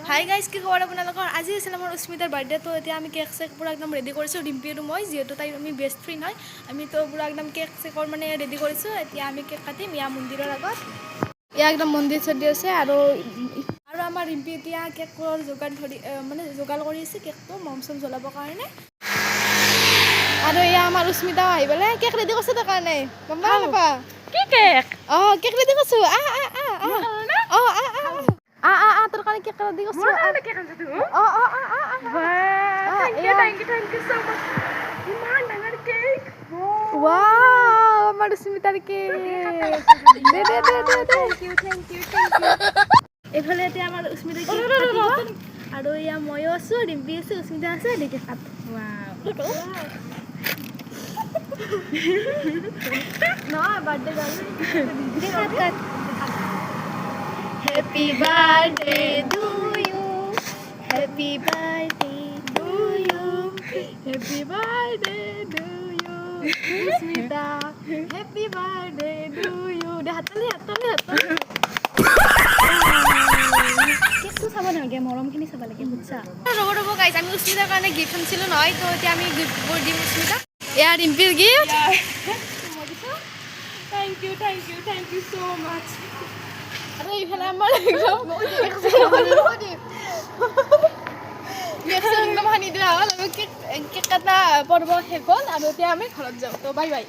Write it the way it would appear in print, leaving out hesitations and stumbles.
Hi guys, কি খবৰ আপোনালোকৰ? আজি আছিল আমাৰ উস্মিতাৰ বাৰ্থডে। তো এতিয়া আমি কেক চেক পূৰা একদম ৰেডি কৰিছোঁ, ডিম্পি আৰু মই, যিহেতু তাই আমি বেষ্ট ফ্ৰেণ্ড হয়। আমি তো পূৰা একদম কেক চেকৰ মানে ৰেডি কৰিছোঁ। এতিয়া আমি কেক কাটিম ইয়াৰ মন্দিৰৰ আগত। ইয়াৰ একদম মন্দিৰ চলি আছে আৰু আমাৰ ৰিম্পি এতিয়া কেকৰ যোগাৰ কৰি আছে কেকটো মম চম জ্বলাবৰ কাৰণে। আৰু এয়া আমাৰ উস্মিতাও আহি পেলাই কেক ৰেডি কৰিছে তাৰ কাৰণে। গম পাওঁ নাপা? কি কেক? কেক ৰেডি কৰিছোঁ। তোৰ কাৰণে কেক ৰেডি কৰিছোঁ। Thank you so much. ইমান ডাঙৰ কেক। Wow, আমাৰ উস্মিতাৰ কেক। Thank you. এইফালে এতিয়া আমাৰ উস্মিতাৰ কেক কাটিব আৰু এয়া ময়ো আছোঁ, ৰিম্পি আছে, উস্মিতা আছে, কেক কাট। নহয় বাৰ্থডে গান। Happy birthday to you. Happy birthday to you. Happy birthday to you. Usmita. Happy birthday to you. দে হাতলে। কেকটো চাব নালাগে, মৰমখিনি চাব লাগে, বুজিছা? ৰ'ব গাইজ, আমি উস্মিতাৰ কাৰণে গিফ্ট আনিছিলোঁ নহয়, তো এতিয়া আমি গিফ্টবোৰ দিম উস্মিতাক। এয়া ৰিম্পিৰ gift. Thank you so much. আৰু এইফালে আমাৰ কেক কটা পৰ্ব শেষ হ'ল আৰু এতিয়া আমি ঘৰত যাওঁ। তো বাই বাই।